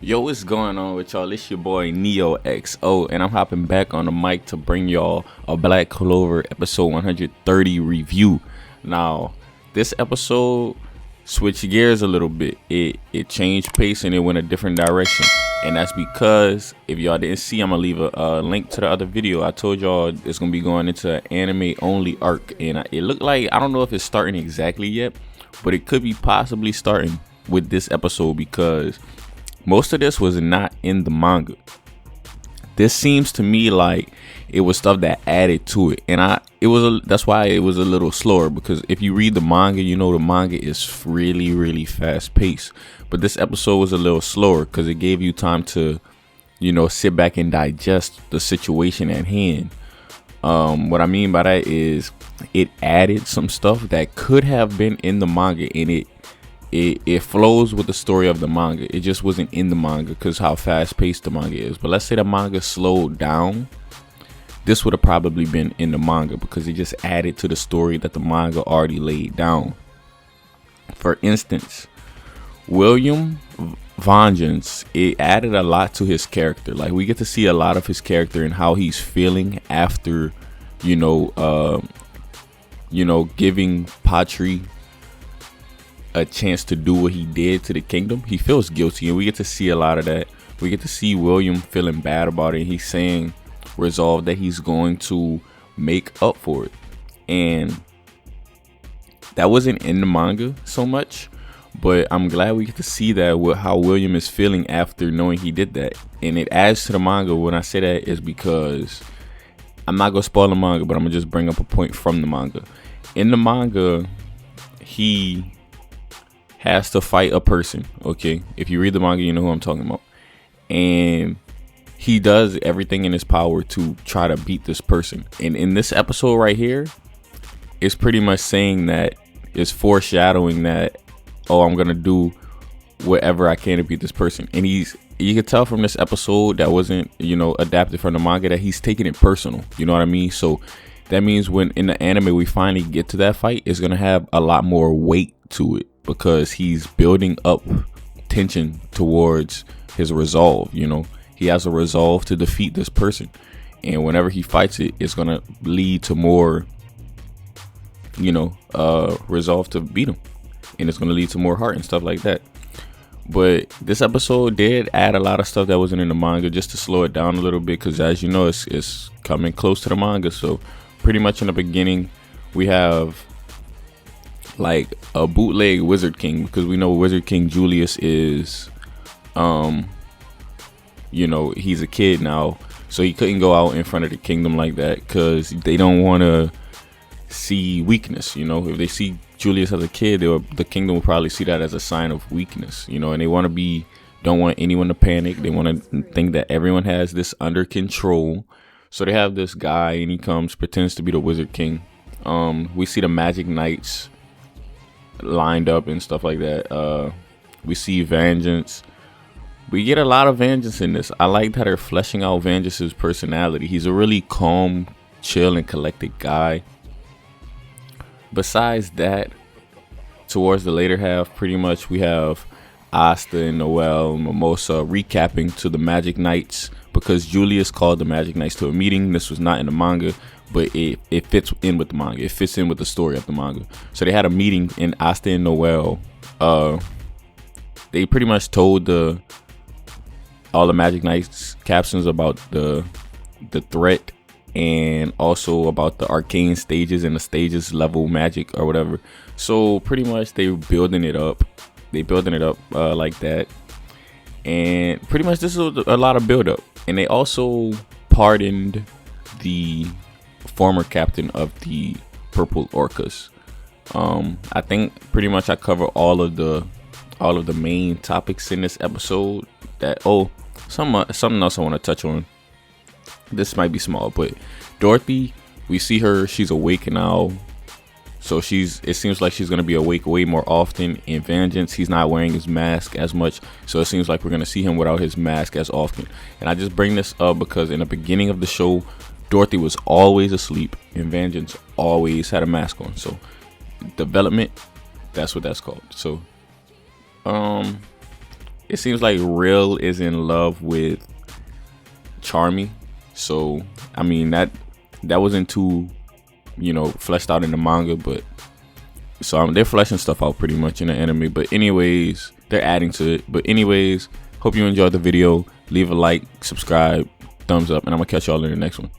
Yo, what's going on with y'all? It's your boy NeohXO, and I'm hopping back on the mic to bring y'all a Black Clover episode 130 review. Now, this episode switched gears a little bit. It changed pace and it went a different direction. And that's because, if y'all didn't see, I'm going to leave a link to the other video. I told y'all it's going to be going into an anime-only arc. And it looked like, I don't know if it's starting exactly yet, but it could be possibly starting with this episode because most of this was not in the manga. This seems to me like it was stuff that added to it, and that's why it was a little slower, because if you read the manga, you know the manga is really fast paced. But this episode was a little slower because it gave you time to, sit back and digest the situation at hand. What I mean by that is it added some stuff that could have been in the manga, and it flows with the story of the manga. It just wasn't in the manga because how fast paced the manga is. But let's say the manga slowed down, this would have probably been in the manga because it just added to the story that the manga already laid down. For instance, William Vangeance, it added a lot to his character. Like, we get to see a lot of his character and how he's feeling after, giving Patri a chance to do what he did to the kingdom. He feels guilty, and we get to see a lot of that. We get to see William feeling bad about it. He's saying resolve that he's going to make up for it, and that wasn't in the manga so much, but I'm glad we get to see that with how William is feeling after knowing he did that. And it adds to the manga. When I say that is because I'm not gonna spoil the manga, but I'm gonna just bring up a point from the manga. In the manga, he has to fight a person. Okay, if you read the manga, you know who I'm talking about. And he does everything in his power to try to beat this person. And in this episode right here, it's pretty much saying that, it's foreshadowing that, oh, I'm gonna do whatever I can to beat this person. And you can tell from this episode that wasn't, adapted from the manga, that he's taking it personal. You know what I mean? So that means when in the anime we finally get to that fight, it's gonna have a lot more weight to it, because he's building up tension towards his resolve. He has a resolve to defeat this person, and whenever he fights it, it's gonna lead to more resolve to beat him, and it's gonna lead to more heart and stuff like that. But this episode did add a lot of stuff that wasn't in the manga, just to slow it down a little bit, because as you know, it's coming close to the manga. So pretty much in the beginning we have like a bootleg Wizard King, because we know Wizard King Julius is he's a kid now, so he couldn't go out in front of the kingdom like that, because they don't want to see weakness. If they see Julius as a kid, the kingdom will probably see that as a sign of weakness, and they don't want anyone to panic. They want to think that everyone has this under control. So they have this guy, and he pretends to be the Wizard King. We see the Magic Knights lined up and stuff like that. We see Vangeance. We get a lot of Vangeance in this. I like how they're fleshing out Vangeance's personality. He's a really calm, chill, and collected guy. Besides that, towards the later half, pretty much we have Asta and Noel and Mimosa recapping to the Magic Knights, because Julius called the Magic Knights to a meeting. This was not in the manga, but it fits in with the manga. It fits in with the story of the manga. So they had a meeting, and Asta and Noel, they pretty much told all the Magic Knights captains about the threat, and also about the arcane stages and the stages level magic or whatever. So pretty much they building it up. Like that. And pretty much this is a lot of build up. And they also pardoned the former captain of the Purple Orcas. I think pretty much I cover all of the main topics in this episode. Something else I want to touch on. This might be small, but Dorothy, we see her, she's awake now. So it seems like she's going to be awake way more often. In Vangeance, he's not wearing his mask as much, so it seems like we're going to see him without his mask as often. And I just bring this up because in the beginning of the show, Dorothy was always asleep, and Vangeance always had a mask on. So development, that's what that's called. So it seems like Real is in love with Charmy. So I mean that wasn't too, you know, fleshed out in the manga, but so they're fleshing stuff out pretty much in the anime. But anyways, they're adding to it. But anyways, hope you enjoyed the video. Leave a like, subscribe, thumbs up, and I'm gonna catch y'all in the next one.